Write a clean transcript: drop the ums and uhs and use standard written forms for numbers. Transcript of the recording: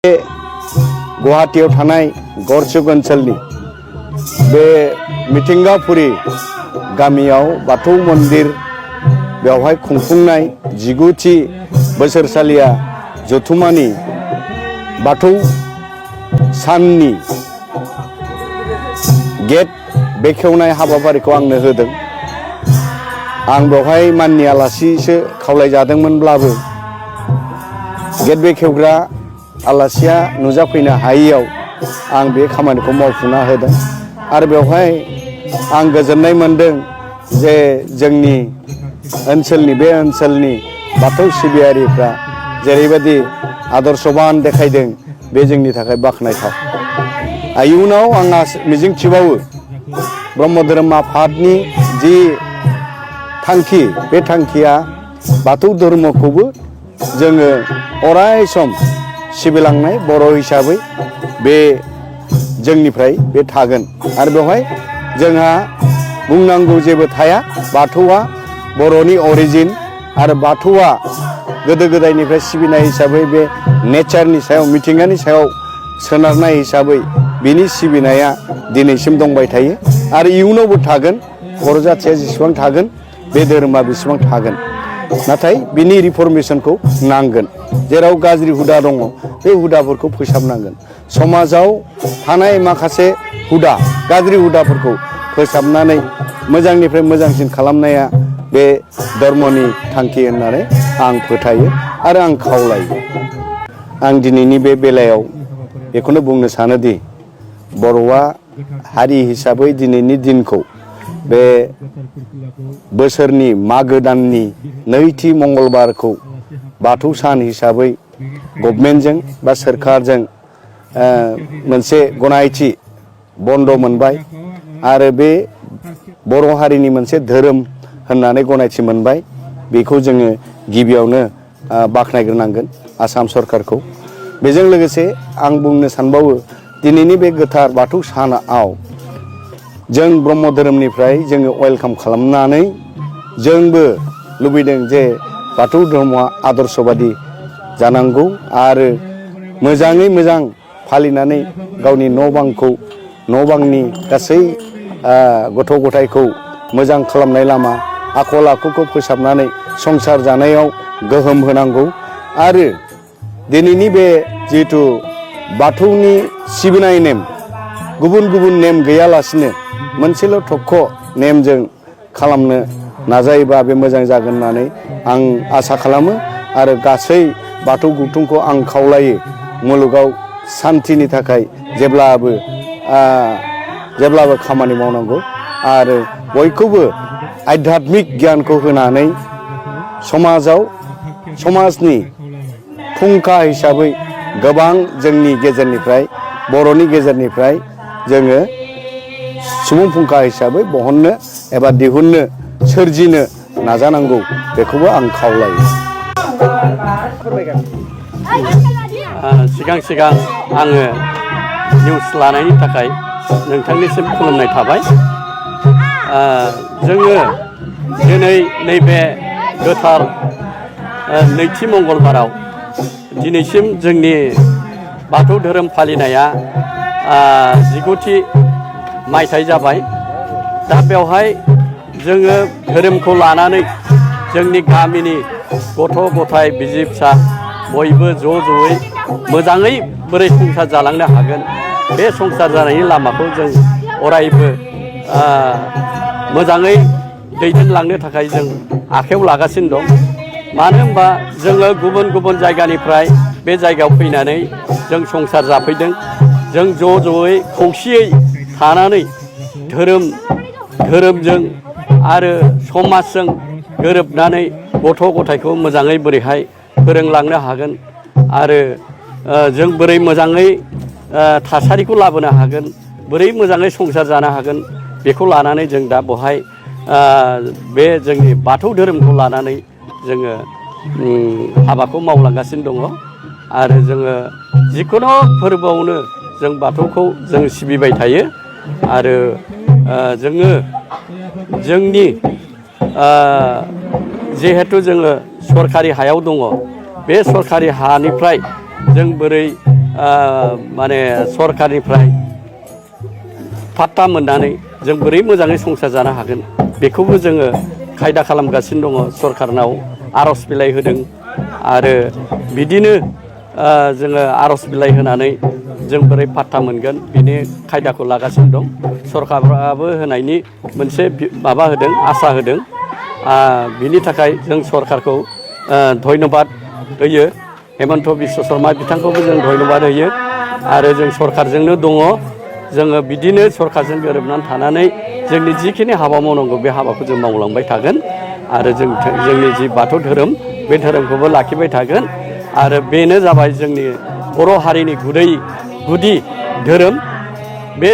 गुवाहाटीयाव थानाय गरचुक ओनसोलनि बे मिथिंगापुरी गामियाव बाथौ मन्दिर बेवहाय खुंफुंनाय 19थि बोसोरसालिया जथुमानि बाथौ साननि गेट बेखेवनाय हाबाफारिखौ आंनो होदों। आं बेवहाय माननि आलासिसो खावलायजादोंमोनब्लाबो गेट बेखेवग्रा आलासिया नुजाफैनो हायैयाव आं बे खामानिखौ मावफुंना होदों आरो बेवहाय आं गोजोननाय मोनदों जे जोंनि ओनसोलनि बे ओनसोलनि बाथौ सिबियारिफ्रा जेरैबायदि आदर्शबान देखायदों बे जोंनि थाखाय बाख्नायथाव। इयुनाव आं मिजिंथिबावो ब्रह्म धोरोम आफादनि जि थांखि बे थांखिया बाथौ धर्मखौबो जोङो अराय सम सिबिलांनाय बर' हिसाबै बे जोंनिफ्राय बे थागोन आरो बेवहाय जोंहा बुंनांगौ जेबो थाया। बाथौआ बर'नि अरिजिन आरो बाथौआ गोदो गोदायनिफ्राय सिबिनाय हिसाबै बे नेचारनि सायाव मिथिंगानि सायाव सोनारनाय हिसाबै बिनि सिबिनाया दिनैसिम दंबाय थायो आरो इयुनावबो थागोन। बर' जाथिया जेसेबां थागोन बे धोरोमा बेसेबां थागोन। नाथाय बिनि रिफर्मेशनखौ नांगोन। जेराव गाज्रि हुदा दङ बे हुदाफोरखौ फोसाबनांगोन। समाजाव थानाय माखासे हुदा गाज्रि हुदाफोरखौ फोसाबनानै मोजांनिफ्राय मोजांसिन खालामनाया बे धर्मनि थांखि होननानै आं फोथायो आरो आं खावलायो। आं दिनैनि बे बेलायाव बेखौनो बुंनो सानोदि बर'आ हारि हिसाबै दिनैनि दिनखौ बे बोसोरनि मागो दाननि नैथि मंगलबारखौ बाथौ सान हिसाबै गभर्नमेन्टजों बा सोरखारजों मोनसे गनायथि बन्द मोनबाय आरो बे बर' हारिनि मोनसे धोरोम होननानै गनायथि मोनबाय। बेखौ जोङो गिबियावनो बाख्नायग्रोनांगोन आसाम सरकारखौ। बेजों लोगोसे आं बुंनो सानबावो दिनैनि बे गोथार बाथौ सानाव जों ब्रह्म धोरोमनिफ्राय जोङो वेलकाम खालामनानै जोंबो लुबैदों जे बाथौ धर्मआ आदर्शबादि जानांगौ आरो मोजाङै मोजां फालिनानै गावनि न' बांनि गासै गथ' गथायखौ मोजां खालामनाय लामा आखल आखुखौ फोसाबनानै संसार जानायाव गोहोम होनांगौ आरो दिनैनि बे जिहेथु बाथौनि सिबिनाय नेम गुबुन गुबुन नेम गैयालासिनो मोनसेल' थख' नेमजों खालामनो नाजायोबा बे मोजां जागोन होननानै आं आसा खालामो आरो गासै बाथौ गुथुंखौ आं खावलायो मुलुगाव सान्थिनि थाखाय जेब्लाबो खामानि मावनांगौ आरो बयखौबो आध्यात्मिक गियानखौ होनानै समाजनि फुंखा हिसाबै गोबां जोंनि गेजेरनिफ्राय बर'नि गेजेरनिफ्राय जोङो सुबुं फुंखा हिसाबै बहननो एबा दिहुननो सोरजिनो नाजानांगौ बेखौबो आं खावलायो। सिगां आङो निउस लानायनि थाखाय नोंथांनिसिम खुलुमनाय थाबाय। जोङो दिनै नैबे गोथार नैथि मंगलबाराव दिनैसिम जोंनि बाथौ धोरोम फालिनाया 19थि मायथाइ जाबाय। दा बेवहाय जोङो धोरोमखौ लानानै जोंनि गामिनि गथ' गथाय बिसि फिसा बयबो ज'यै मोजाङै बोरै संसार जालांनो हागोन बे संसार जानायनि लामाखौ जों अरायबो मोजाङै दैदेनलांनो थाखाय जों आखायाव लागासिनो दं। मानो होनबा जोङो गुबुन गुबुन जायगानिफ्राय बे जायगायाव फैनानै जों संसार जाफैदों। जों ज'यै खौसेयै थानानै धोरोमजों आरो समाजजों गोरोबनानै गथ' गथायखौ मोजाङै बोरैहाय फोरोंलांनो हागोन आरो जों बोरै मोजाङै थासारिखौ लाबोनो हागोन बोरै मोजाङै संसार जानो हागोन बेखौ लानानै जों दा बहाय बे जोंनि बाथौ धोरोमखौ लानानै जोङो हाबाखौ मावलांगासिनो दङ आरो जोङो जिखुनु फोरबोआवनो जों बाथौखौ जों सिबिबाय थायो आरो जोङो जोंनि जिहेथु जोङो सरखारि हायाव दङ बे सरखारि हानिफ्राय जों बोरै माने सरकारनिफ्राय पाट्टा मोननानै जों बोरै मोजाङै संसार जानो हागोन बेखौबो जोङो खायदा खालामगासिनो दङ सरकारनाव आर'ज बिलाइ होदों आरो बिदिनो जोङो आर'ज बिलाइ होनानै जों बोरै पाट्टा मोनगोन बिनि खायदाखौ लागासिनो दं सरकाराबो होनायनि मोनसे माबा होदों आसा होदों बिनि थाखाय जों सरकारखौ धन्यबाद होयो हेमन्त बिश्व शर्मा बिथांखौबो जों धन्यबाद होयो आरो जों सरकारजोंनो दङ जोङो बिदिनो सरकारजों गोरोबनानै थानानै जोंनि जिखिनि हाबा मावनांगौ बे हाबाखौ जों मावलांबाय थागोन आरो जोंनि जि बाथौ धोरोम बे धोरोमखौबो लाखिबाय थागोन आरो बेनो जाबाय जोंनि बर' हारिनि गुदि धोरोम बे